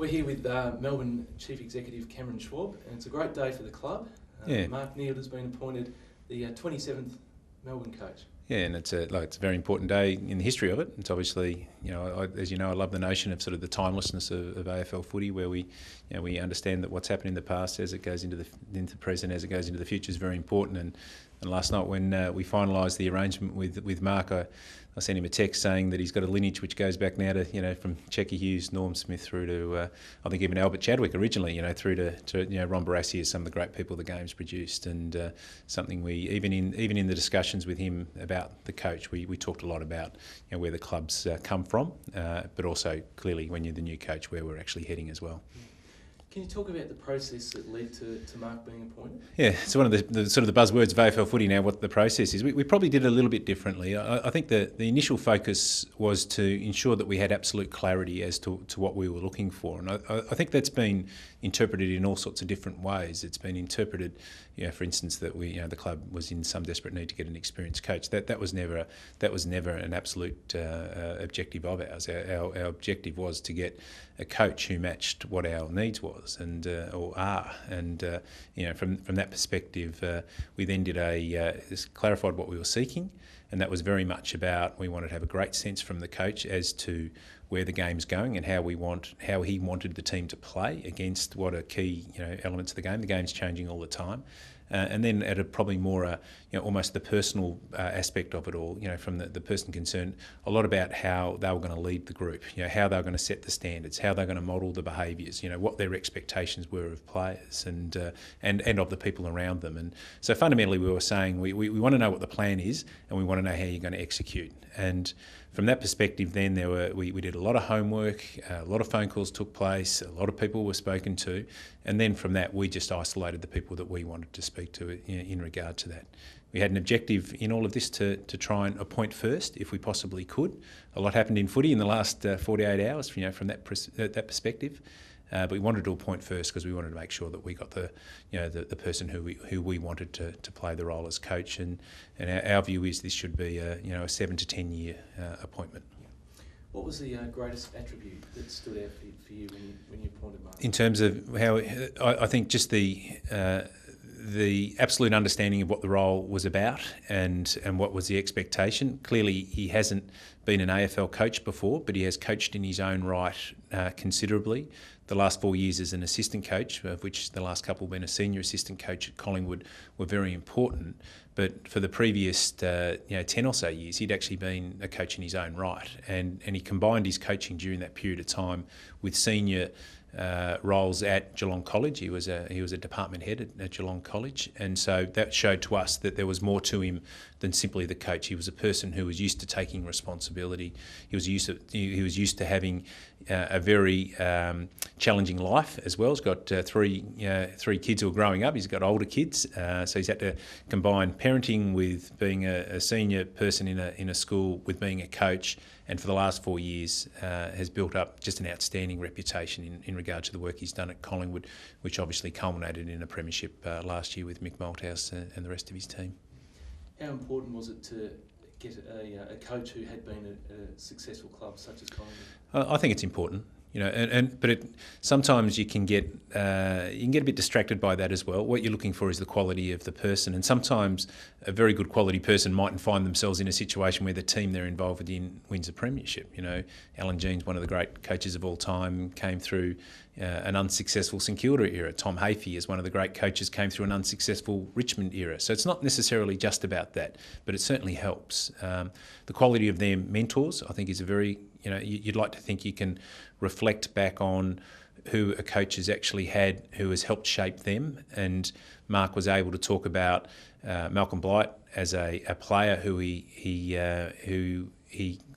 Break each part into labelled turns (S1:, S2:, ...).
S1: We're here with Melbourne Chief Executive Cameron Schwab, and it's a great day for the club. Mark Neal has been appointed the 27th Melbourne coach.
S2: Yeah, and it's a very important day in the history of it. It's obviously, as you know, I love the notion of sort of the timelessness of AFL footy, where we understand that what's happened in the past as it goes into the present, as it goes into the future, is very important. And last night when we finalised the arrangement with Mark, I sent him a text saying that he's got a lineage which goes back now to, from Checky Hughes, Norm Smith through to, I think even Albert Chadwick originally, through to Ron Barassi as some of the great people the game's produced, and something we, even in the discussions with him about the coach, we talked a lot about where the club's come from, but also clearly when you're the new coach, where we're actually heading as well.
S1: Can you talk about the process that led to Mark being appointed?
S2: Yeah, it's one of the sort of the buzzwords of AFL footy now, what the process is. We probably did it a little bit differently. I think the initial focus was to ensure that we had absolute clarity as to what we were looking for. And I think that's been interpreted in all sorts of different ways. It's been interpreted, for instance, that the club was in some desperate need to get an experienced coach. That was never an absolute objective of ours. Our objective was to get a coach who matched what our needs was or are. And from that perspective, we then did clarified what we were seeking, and that was very much about, we wanted to have a great sense from the coach as to where the game's going and how he wanted the team to play against what are key elements of the game. The game's changing all the time. And then at a probably more, almost the personal aspect of it all, from the person concerned, a lot about how they were going to lead the group, how they were going to set the standards, how they're going to model the behaviours, what their expectations were of players and of the people around them. And so fundamentally we were saying we want to know what the plan is, and we want to know how you're going to execute. And from that perspective, then we did a lot of homework, a lot of phone calls took place, a lot of people were spoken to, and then from that we just isolated the people that we wanted to speak to in regard to that. We had an objective in all of this to try and appoint first, if we possibly could. A lot happened in footy in the last 48 hours, from that perspective. But we wanted to appoint first because we wanted to make sure that we got the person who we wanted to play the role as coach, and our view is this should be a 7 to 10 year appointment.
S1: What was the greatest attribute that stood out for you when you appointed Mark?
S2: In terms of how, I think just the absolute understanding of what the role was about and what was the expectation. Clearly he hasn't been an AFL coach before, but he has coached in his own right considerably. The last 4 years as an assistant coach, of which the last couple have been a senior assistant coach at Collingwood, were very important. But for the previous 10 or so years, he'd actually been a coach in his own right. And he combined his coaching during that period of time with senior roles at Geelong College. He was a department head at Geelong College, and so that showed to us that there was more to him than simply the coach. He was a person who was used to taking responsibility. He was used to having a very challenging life as well. He's got three kids who are growing up. He's got older kids, so he's had to combine parenting with being a senior person in a school with being a coach. And for the last 4 years has built up just an outstanding reputation in regard to the work he's done at Collingwood, which obviously culminated in a premiership last year with Mick Malthouse and the rest of his team.
S1: How important was it to get a coach who had been at a successful club such as Collingwood?
S2: I think it's important. But sometimes you can get a bit distracted by that as well. What you're looking for is the quality of the person, and sometimes a very good quality person mightn't find themselves in a situation where the team they're involved in wins a premiership. Alan Jean's one of the great coaches of all time, came through an unsuccessful St Kilda era. Tom Hafey is one of the great coaches, came through an unsuccessful Richmond era. So it's not necessarily just about that, but it certainly helps. The quality of their mentors, I think, is a very, you'd like to think you can reflect back on who a coach has actually had who has helped shape them. And Mark was able to talk about Malcolm Blight as a player who he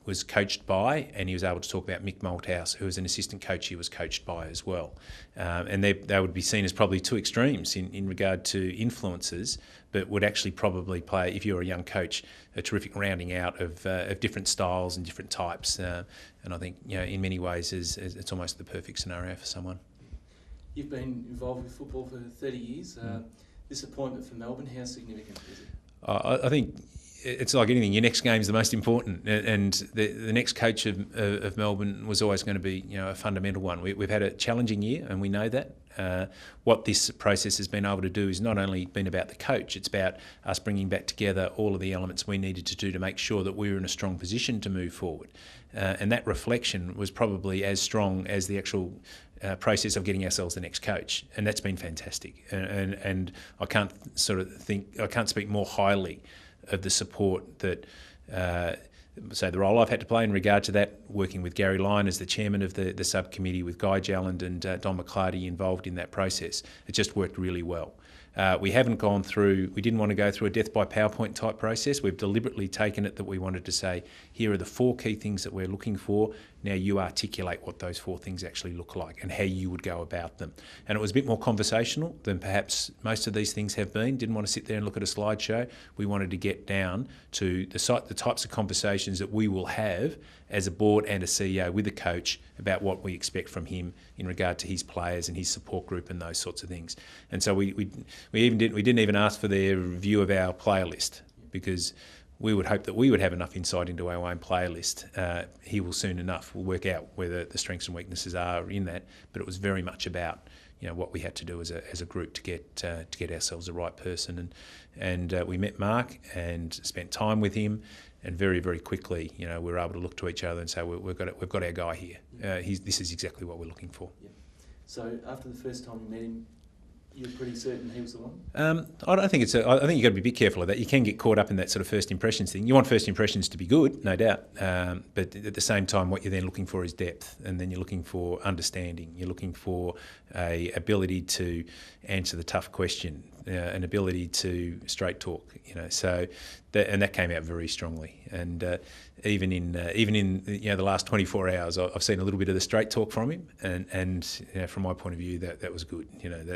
S2: was coached by, and he was able to talk about Mick Malthouse, who was an assistant coach he was coached by as well. And they would be seen as probably two extremes in regard to influences, but would actually probably play, if you're a young coach, a terrific rounding out of different styles and different types. And I think, in many ways, it's almost the perfect scenario for someone.
S1: You've been involved with football for 30 years. This appointment for Melbourne, how significant is it?
S2: I think it's like anything. Your next game is the most important, and the next coach of Melbourne was always going to be, a fundamental one. We've had a challenging year, and we know that. What this process has been able to do is not only been about the coach, it's about us bringing back together all of the elements we needed to do to make sure that we were in a strong position to move forward. And that reflection was probably as strong as the actual process of getting ourselves the next coach, and that's been fantastic. And I can't speak more highly of the support that. So the role I've had to play in regard to that, working with Gary Lyon as the chairman of the subcommittee, with Guy Jalland and Don McClarty involved in that process, it just worked really well. We didn't want to go through a death by PowerPoint type process. We've deliberately taken it that we wanted to say, here are the 4 key things that we're looking for. Now you articulate what those 4 things actually look like and how you would go about them. And it was a bit more conversational than perhaps most of these things have been. Didn't want to sit there and look at a slideshow. We wanted to get down to the types of conversations that we will have as a board and a CEO with a coach about what we expect from him in regard to his players and his support group and those sorts of things. And so we didn't even ask for their review of our player list, because we would hope that we would have enough insight into our own player list. He will soon enough. We'll work out whether the strengths and weaknesses are in that. But it was very much about what we had to do as a group to get ourselves the right person. And we met Mark and spent time with him. And very, very quickly, we were able to look to each other and say, we've got our guy here. This is exactly what we're looking for.
S1: Yeah. So after the first time you met him, you're pretty certain he was the one?
S2: I think you've got to be a bit careful of that. You can get caught up in that sort of first impressions thing. You want first impressions to be good, no doubt. But at the same time, what you're then looking for is depth, and then you're looking for understanding. You're looking for a ability to answer the tough question, an ability to straight talk. So that came out very strongly. And even in the last 24 hours, I've seen a little bit of the straight talk from him, and from my point of view, that was good.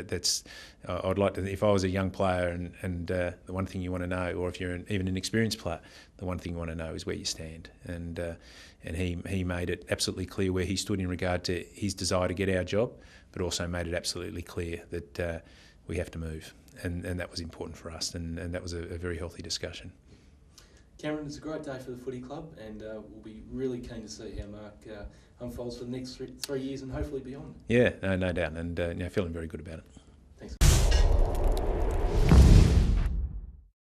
S2: That's I'd like to. If I was a young player, and the one thing you want to know, or if you're even an experienced player, the one thing you want to know is where you stand. And he made it absolutely clear where he stood in regard to his desire to get our job, but also made it absolutely clear that we have to move, and that was important for us, and that was a very healthy discussion.
S1: Cameron, it's a great day for the footy club, and we'll be really keen to see how Mark unfolds for the next 3 years and hopefully beyond.
S2: Yeah, no doubt, and feeling very good about it.